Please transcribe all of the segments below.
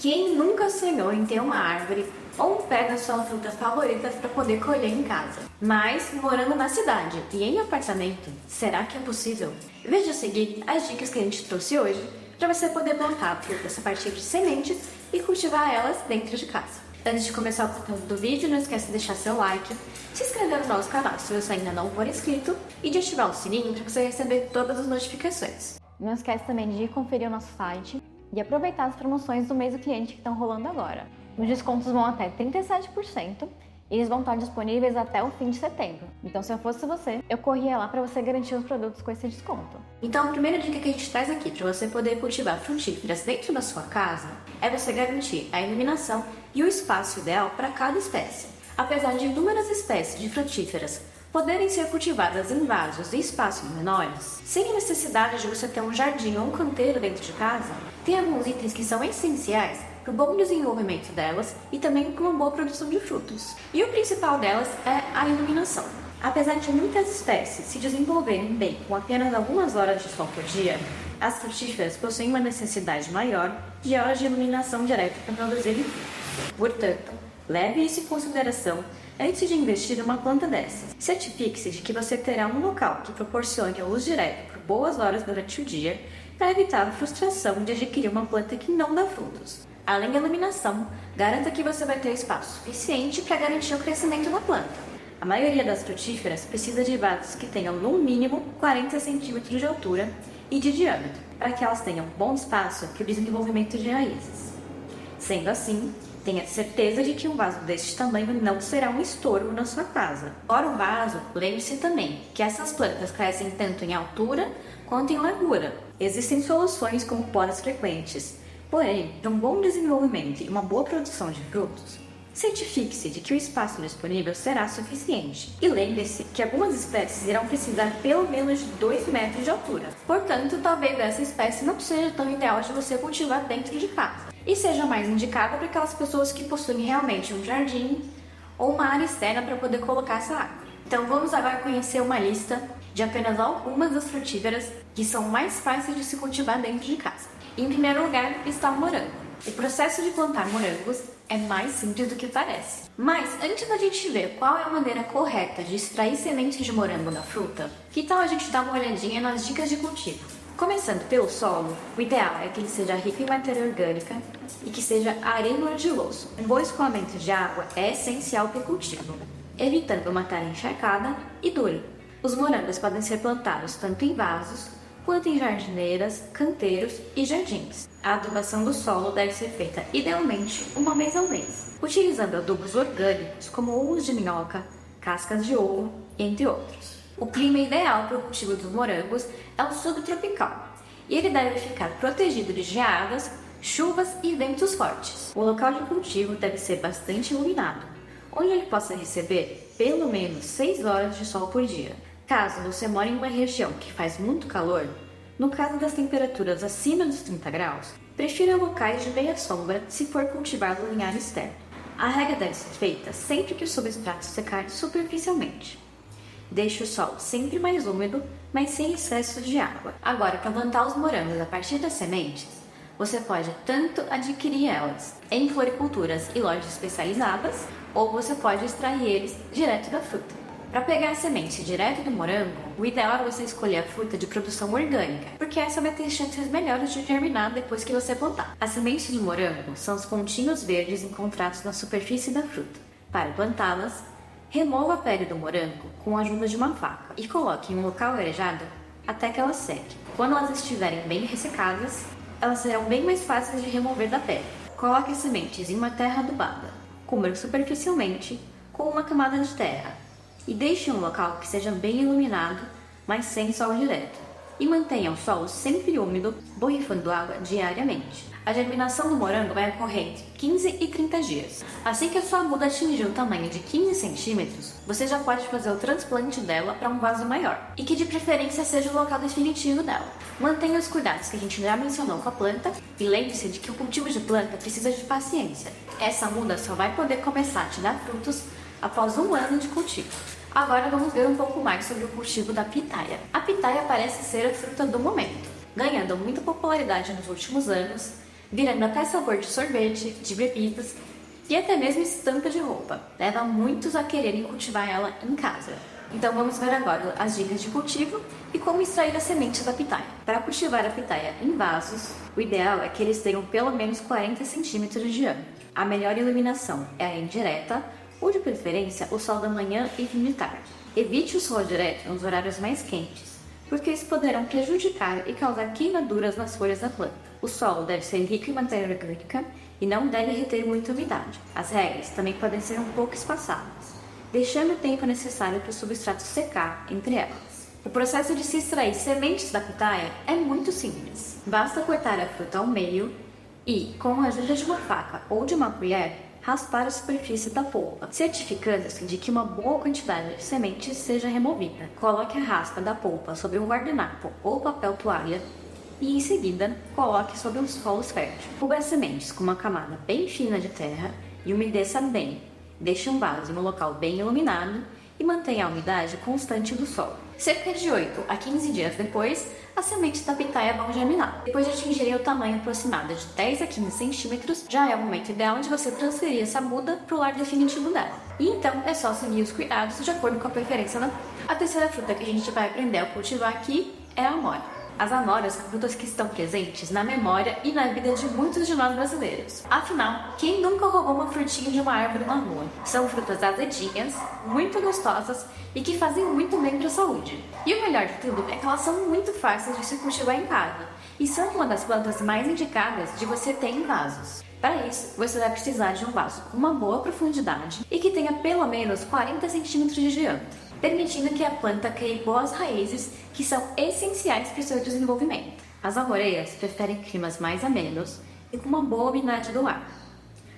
Quem nunca sonhou em ter uma árvore ou um pé das suas frutas favoritas para poder colher em casa? Mas, morando na cidade e em apartamento, será que é possível? Veja a seguir as dicas que a gente trouxe hoje para você poder plantar frutas a partir de sementes e cultivar elas dentro de casa. Antes de começar o conteúdo do vídeo, não esqueça de deixar seu like, se inscrever no nosso canal se você ainda não for inscrito e de ativar o sininho para você receber todas as notificações. Não esquece também de conferir o nosso site e aproveitar as promoções do mês do cliente que estão rolando agora. Os descontos vão até 37% e eles vão estar disponíveis até o fim de setembro. Então, se eu fosse você, eu corria lá para você garantir os produtos com esse desconto. Então, a primeira dica que a gente traz aqui para você poder cultivar frutíferas dentro da sua casa é você garantir a iluminação e o espaço ideal para cada espécie. Apesar de inúmeras espécies de frutíferas poderem ser cultivadas em vasos e espaços menores, sem a necessidade de você ter um jardim ou um canteiro dentro de casa, tem alguns itens que são essenciais para o bom desenvolvimento delas e também para uma boa produção de frutos. E o principal delas é a iluminação. Apesar de muitas espécies se desenvolverem bem com apenas algumas horas de sol por dia, as frutíferas possuem uma necessidade maior de horas de iluminação direta para produzir frutos. Portanto, leve isso em consideração antes de investir em uma planta dessas. Certifique-se de que você terá um local que proporcione a luz direta por boas horas durante o dia para evitar a frustração de adquirir uma planta que não dá frutos. Além da iluminação, garanta que você vai ter espaço suficiente para garantir o crescimento da planta. A maioria das frutíferas precisa de vasos que tenham no mínimo 40 centímetros de altura e de diâmetro, para que elas tenham bom espaço para o desenvolvimento de raízes. Sendo assim, tenha certeza de que um vaso deste tamanho não será um estorvo na sua casa. Fora o vaso, lembre-se também que essas plantas crescem tanto em altura quanto em largura. Existem soluções como podas frequentes, porém, para um bom desenvolvimento e uma boa produção de frutos, certifique-se de que o espaço disponível será suficiente. E lembre-se que algumas espécies irão precisar pelo menos de 2 metros de altura. Portanto, talvez essa espécie não seja tão ideal de você cultivar dentro de casa e seja mais indicada para aquelas pessoas que possuem realmente um jardim ou uma área externa para poder colocar essa árvore. Então vamos agora conhecer uma lista de apenas algumas das frutíferas que são mais fáceis de se cultivar dentro de casa. Em primeiro lugar está o morango. O processo de plantar morangos é mais simples do que parece. Mas antes da gente ver qual é a maneira correta de extrair sementes de morango da fruta, que tal a gente dar uma olhadinha nas dicas de cultivo? Começando pelo solo, o ideal é que ele seja rico em matéria orgânica e que seja areno-argiloso. Um bom escoamento de água é essencial para o cultivo, evitando uma terra encharcada e dura. Os morangos podem ser plantados tanto em vasos quanto em jardineiras, canteiros e jardins. A adubação do solo deve ser feita idealmente uma vez ao mês, utilizando adubos orgânicos como humus de minhoca, cascas de ovo, entre outros. O clima ideal para o cultivo dos morangos é o subtropical, e ele deve ficar protegido de geadas, chuvas e ventos fortes. O local de cultivo deve ser bastante iluminado, onde ele possa receber pelo menos 6 horas de sol por dia. Caso você more em uma região que faz muito calor, no caso das temperaturas acima dos 30 graus, prefira locais de meia sombra se for cultivá-lo em área externa. A rega deve ser feita sempre que o substrato secar superficialmente. Deixe o solo sempre mais úmido, mas sem excesso de água. Agora, para plantar os morangos a partir das sementes, você pode tanto adquirir elas em floriculturas e lojas especializadas, ou você pode extrair eles direto da fruta. Para pegar a semente direto do morango, o ideal é você escolher a fruta de produção orgânica, porque essa vai ter chances melhores de germinar depois que você plantar. As sementes de morango são os pontinhos verdes encontrados na superfície da fruta. Para plantá-las, remova a pele do morango com a ajuda de uma faca e coloque em um local arejado até que elas sequem. Quando elas estiverem bem ressecadas, elas serão bem mais fáceis de remover da pele. Coloque as sementes em uma terra adubada, cubra superficialmente com uma camada de terra e deixe um local que seja bem iluminado, mas sem sol direto. E mantenha o solo sempre úmido, borrifando água diariamente. A germinação do morango vai ocorrer entre 15 e 30 dias. Assim que a sua muda atingir o tamanho de 15 centímetros, você já pode fazer o transplante dela para um vaso maior, e que de preferência seja o local definitivo dela. Mantenha os cuidados que a gente já mencionou com a planta, e lembre-se de que o cultivo de planta precisa de paciência. Essa muda só vai poder começar a te dar frutos após 1 ano de cultivo. Agora vamos ver um pouco mais sobre o cultivo da pitaia. A pitaia parece ser a fruta do momento, ganhando muita popularidade nos últimos anos virando até sabor de sorvete, de bebidas e até mesmo estampa de roupa. Leva muitos a quererem cultivar ela em casa. Então vamos ver agora as dicas de cultivo e como extrair as sementes da pitaia. Para cultivar a pitaia em vasos, o ideal é que eles tenham pelo menos 40 centímetros de diâmetro. A melhor iluminação é a indireta, ou de preferência o sol da manhã e fim de tarde. Evite o sol direto nos horários mais quentes, porque eles poderão prejudicar e causar queimaduras nas folhas da planta. O solo deve ser rico em matéria orgânica e não deve reter muita umidade. As regras também podem ser um pouco espaçadas, deixando o tempo necessário para o substrato secar entre elas. O processo de se extrair sementes da pitaia é muito simples. Basta cortar a fruta ao meio e, com a ajuda de uma faca ou de uma colher, raspar a superfície da polpa, certificando-se de que uma boa quantidade de sementes seja removida. Coloque a raspa da polpa sobre um guardanapo ou papel toalha e, em seguida, coloque sobre um solo fértil. Cubra as sementes com uma camada bem fina de terra e umedeça bem. Deixe um vaso em um local bem iluminado e mantenha a umidade constante do solo. Cerca de 8 a 15 dias depois, as sementes da pitaia vão germinar. Depois de atingirem o tamanho aproximado de 10 a 15 centímetros, já é o momento ideal de você transferir essa muda para o lar definitivo dela. E então é só seguir os cuidados de acordo com a preferência da planta. A terceira fruta que a gente vai aprender a cultivar aqui é a amora. As amoras são frutas que estão presentes na memória e na vida de muitos de nós brasileiros. Afinal, quem nunca roubou uma frutinha de uma árvore na rua? São frutas azedinhas, muito gostosas e que fazem muito bem para a saúde. E o melhor de tudo é que elas são muito fáceis de se cultivar em casa e são uma das plantas mais indicadas de você ter em vasos. Para isso, você vai precisar de um vaso com uma boa profundidade e que tenha pelo menos 40 centímetros de diâmetro, permitindo que a planta crie boas raízes que são essenciais para o seu desenvolvimento. As amoreias preferem climas mais amenos e com uma boa umidade do ar,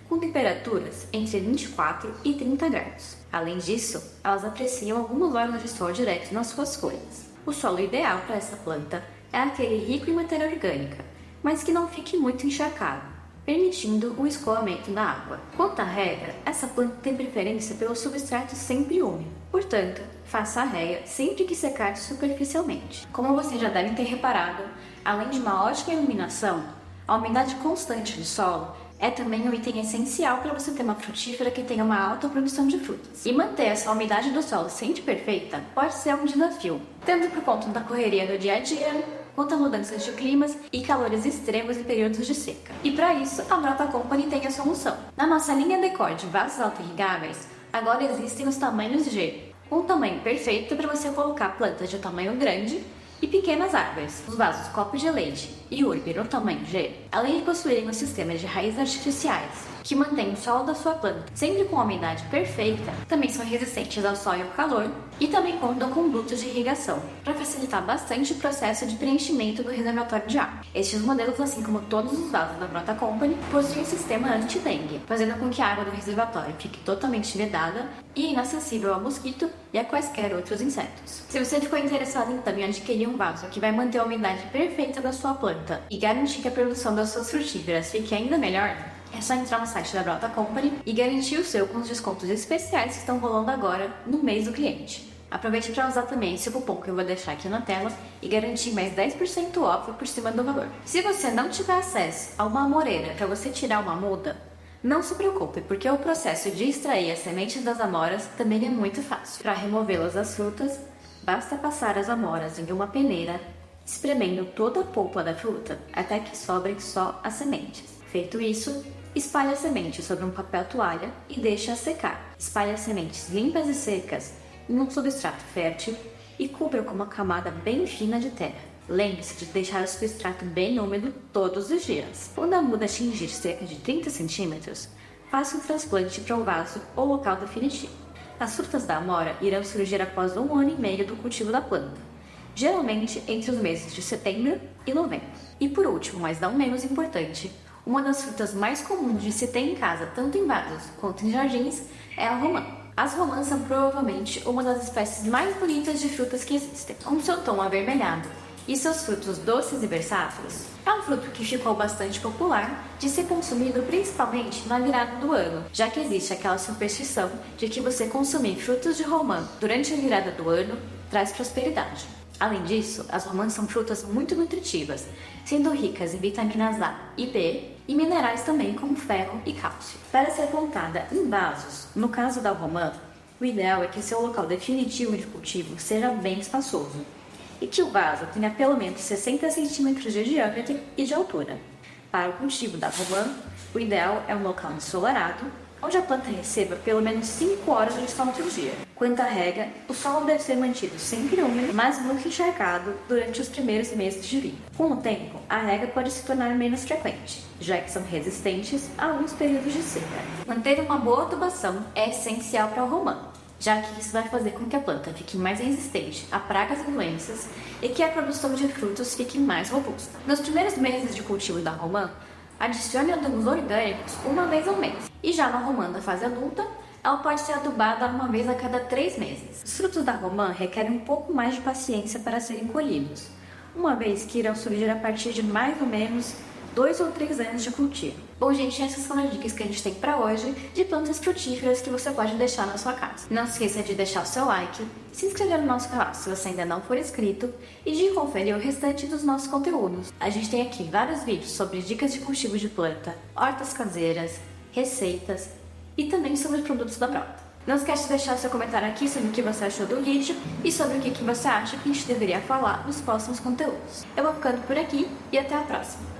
com temperaturas entre 24 e 30 graus. Além disso, elas apreciam algumas horas de sol direto nas suas folhas. O solo ideal para essa planta é aquele rico em matéria orgânica, mas que não fique muito encharcado, permitindo o escoamento da água. Quanto à rega, essa planta tem preferência pelo substrato sempre úmido. Portanto, faça a rega sempre que secar superficialmente. Como vocês já devem ter reparado, além de uma ótima iluminação, a umidade constante do solo é também um item essencial para você ter uma frutífera que tenha uma alta produção de frutas. E manter essa umidade do solo sempre perfeita pode ser um desafio, tanto por conta da correria do dia a dia, quanto a mudanças de climas e calores extremos em períodos de seca. E para isso, a Brota Company tem a solução. Na nossa linha Decor de vasos auto-irrigáveis, agora existem os tamanhos G, um tamanho perfeito para você colocar plantas de tamanho grande e pequenas árvores. Os vasos copo de leite e urbe no tamanho G, além de possuírem um sistema de raízes artificiais que mantém o solo da sua planta sempre com a umidade perfeita, também são resistentes ao sol e ao calor e também contam com dutos de irrigação para facilitar bastante o processo de preenchimento do reservatório de água. Estes modelos, assim como todos os vasos da Brota Company, possuem um sistema anti-dengue, fazendo com que a água do reservatório fique totalmente vedada e inacessível ao mosquito e a quaisquer outros insetos. Se você ficou interessado então em adquirir um vaso que vai manter a umidade perfeita da sua planta e garantir que a produção das suas frutíferas fique ainda melhor, é só entrar no site da Brota Company e garantir o seu com os descontos especiais que estão rolando agora no mês do cliente. Aproveite para usar também esse cupom que eu vou deixar aqui na tela e garantir mais 10% off por cima do valor. Se você não tiver acesso a uma amoreira para você tirar uma muda, não se preocupe, porque o processo de extrair as sementes das amoras também é muito fácil. Para removê-las das frutas, basta passar as amoras em uma peneira, espremendo toda a polpa da fruta até que sobrem só as sementes. Feito isso, espalhe as sementes sobre um papel toalha e deixe-as secar. Espalhe as sementes limpas e secas em um substrato fértil e cubra com uma camada bem fina de terra. Lembre-se de deixar o substrato bem úmido todos os dias. Quando a muda atingir cerca de 30 centímetros, faça um transplante para um vaso ou local definitivo. As frutas da amora irão surgir após 1 ano e meio do cultivo da planta, geralmente entre os meses de setembro e novembro. E por último, mas não menos importante, uma das frutas mais comuns de se ter em casa, tanto em vasos quanto em jardins, é a romã. As romãs são provavelmente uma das espécies mais bonitas de frutas que existem. Com seu tom avermelhado e seus frutos doces e versáteis, é um fruto que ficou bastante popular de ser consumido principalmente na virada do ano, já que existe aquela superstição de que você consumir frutos de romã durante a virada do ano traz prosperidade. Além disso, as romãs são frutas muito nutritivas, sendo ricas em vitaminas A e B e minerais também como ferro e cálcio. Para ser plantada em vasos, no caso da romã, o ideal é que seu local definitivo de cultivo seja bem espaçoso e que o vaso tenha pelo menos 60 centímetros de diâmetro e de altura. Para o cultivo da romã, o ideal é um local ensolarado, onde a planta receba pelo menos 5 horas de sol por dia. Quanto à rega, o solo deve ser mantido sempre úmido, mas nunca encharcado durante os primeiros meses de vida. Com o tempo, a rega pode se tornar menos frequente, já que são resistentes a alguns períodos de seca. Manter uma boa adubação é essencial para a romã, já que isso vai fazer com que a planta fique mais resistente a pragas e doenças e que a produção de frutos fique mais robusta. Nos primeiros meses de cultivo da romã, adicione adubos orgânicos uma vez ao mês. E já na romã da fase adulta, ela pode ser adubada uma vez a cada 3 meses. Os frutos da romã requerem um pouco mais de paciência para serem colhidos, uma vez que irão surgir a partir de mais ou menos 2 ou 3 anos de cultivo. Bom, gente, essas são as dicas que a gente tem para hoje de plantas frutíferas que você pode deixar na sua casa. Não se esqueça de deixar o seu like, se inscrever no nosso canal se você ainda não for inscrito e de conferir o restante dos nossos conteúdos. A gente tem aqui vários vídeos sobre dicas de cultivo de planta, hortas caseiras, receitas e também sobre produtos da Brota. Não esquece de deixar seu comentário aqui sobre o que você achou do vídeo e sobre o que você acha que a gente deveria falar nos próximos conteúdos. Eu vou ficando por aqui e até a próxima!